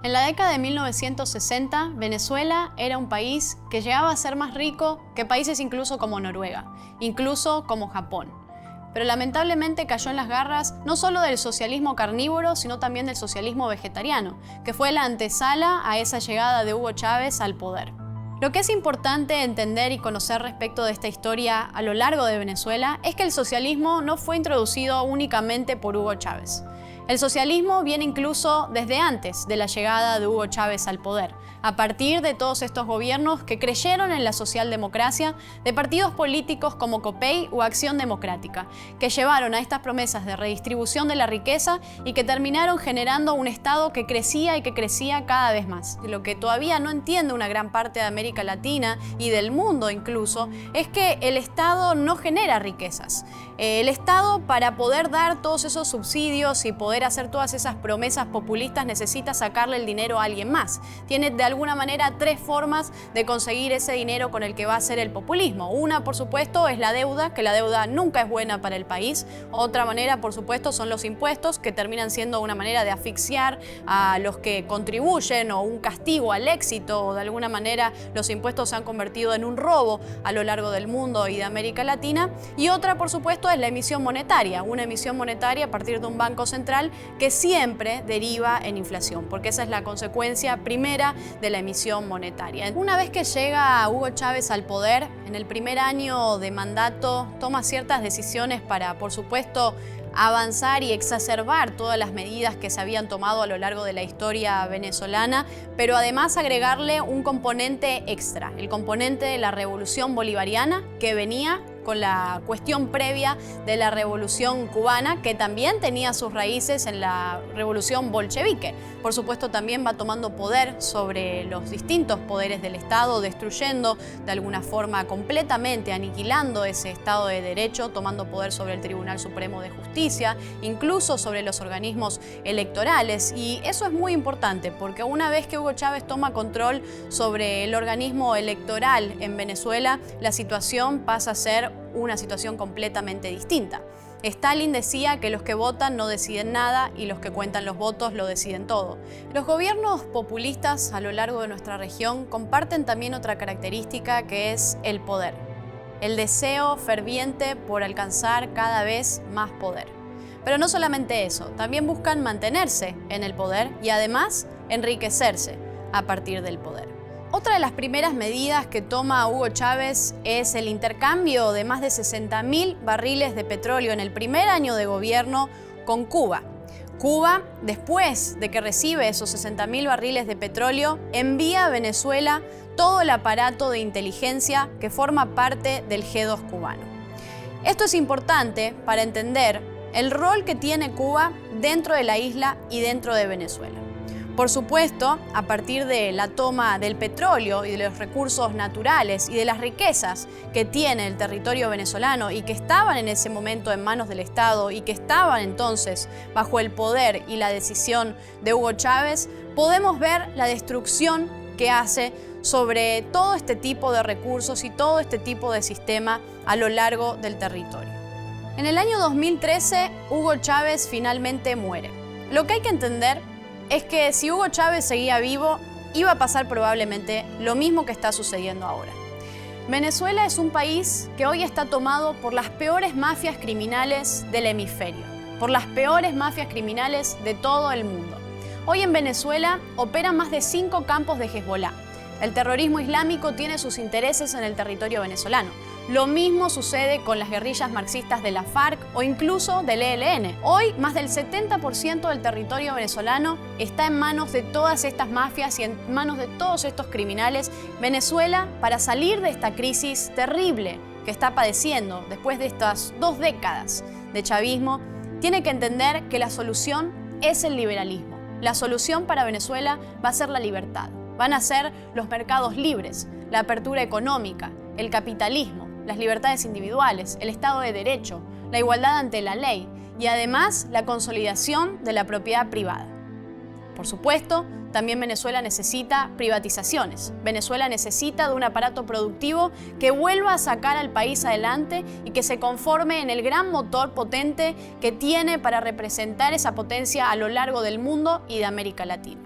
En la década de 1960, Venezuela era un país que llegaba a ser más rico que países incluso como Noruega, incluso como Japón. Pero lamentablemente cayó en las garras no solo del socialismo carnívoro, sino también del socialismo vegetariano, que fue la antesala a esa llegada de Hugo Chávez al poder. Lo que es importante entender y conocer respecto de esta historia a lo largo de Venezuela es que el socialismo no fue introducido únicamente por Hugo Chávez. El socialismo viene incluso desde antes de la llegada de Hugo Chávez al poder, a partir de todos estos gobiernos que creyeron en la socialdemocracia de partidos políticos como COPEI o Acción Democrática, que llevaron a estas promesas de redistribución de la riqueza y que terminaron generando un Estado que crecía y que crecía cada vez más. Lo que todavía no entiende una gran parte de América Latina y del mundo incluso, es que el Estado no genera riquezas. El Estado, para poder dar todos esos subsidios y poder hacer todas esas promesas populistas, necesita sacarle el dinero a alguien más. Tiene de alguna manera tres formas de conseguir ese dinero con el que va a hacer el populismo. Una, por supuesto, es la deuda, que la deuda nunca es buena para el país. Otra manera, por supuesto, son los impuestos, que terminan siendo una manera de asfixiar a los que contribuyen o un castigo al éxito, o de alguna manera los impuestos se han convertido en un robo a lo largo del mundo y de América Latina. Y otra, por supuesto, es la emisión monetaria, una emisión monetaria a partir de un banco central que siempre deriva en inflación, porque esa es la consecuencia primera de la emisión monetaria. Una vez que llega Hugo Chávez al poder, en el primer año de mandato toma ciertas decisiones para, por supuesto, avanzar y exacerbar todas las medidas que se habían tomado a lo largo de la historia venezolana, pero además agregarle un componente extra, el componente de la revolución bolivariana que venía con la cuestión previa de la revolución cubana, que también tenía sus raíces en la revolución bolchevique. Por supuesto, también va tomando poder sobre los distintos poderes del Estado, destruyendo de alguna forma completamente, aniquilando ese Estado de Derecho, tomando poder sobre el Tribunal Supremo de Justicia, incluso sobre los organismos electorales. Y eso es muy importante, porque una vez que Hugo Chávez toma control sobre el organismo electoral en Venezuela, la situación pasa a ser una situación completamente distinta. Stalin decía que los que votan no deciden nada y los que cuentan los votos lo deciden todo. Los gobiernos populistas a lo largo de nuestra región comparten también otra característica, que es el poder. El deseo ferviente por alcanzar cada vez más poder. Pero no solamente eso, también buscan mantenerse en el poder y además enriquecerse a partir del poder. Otra de las primeras medidas que toma Hugo Chávez es el intercambio de más de 60.000 barriles de petróleo en el primer año de gobierno con Cuba. Cuba, después de que recibe esos 60.000 barriles de petróleo, envía a Venezuela todo el aparato de inteligencia que forma parte del G2 cubano. Esto es importante para entender el rol que tiene Cuba dentro de la isla y dentro de Venezuela. Por supuesto, a partir de la toma del petróleo y de los recursos naturales y de las riquezas que tiene el territorio venezolano y que estaban en ese momento en manos del Estado y que estaban entonces bajo el poder y la decisión de Hugo Chávez, podemos ver la destrucción que hace sobre todo este tipo de recursos y todo este tipo de sistema a lo largo del territorio. En el año 2013, Hugo Chávez finalmente muere. Lo que hay que entender es que si Hugo Chávez seguía vivo, iba a pasar probablemente lo mismo que está sucediendo ahora. Venezuela es un país que hoy está tomado por las peores mafias criminales del hemisferio, por las peores mafias criminales de todo el mundo. Hoy en Venezuela operan más de 5 campos de Hezbollah. El terrorismo islámico tiene sus intereses en el territorio venezolano. Lo mismo sucede con las guerrillas marxistas de la FARC o incluso del ELN. Hoy, más del 70% del territorio venezolano está en manos de todas estas mafias y en manos de todos estos criminales. Venezuela, para salir de esta crisis terrible que está padeciendo después de estas 2 décadas de chavismo, tiene que entender que la solución es el liberalismo. La solución para Venezuela va a ser la libertad. Van a ser los mercados libres, la apertura económica, el capitalismo, las libertades individuales, el Estado de Derecho, la igualdad ante la ley y además la consolidación de la propiedad privada. Por supuesto, también Venezuela necesita privatizaciones. Venezuela necesita de un aparato productivo que vuelva a sacar al país adelante y que se conforme en el gran motor potente que tiene para representar esa potencia a lo largo del mundo y de América Latina.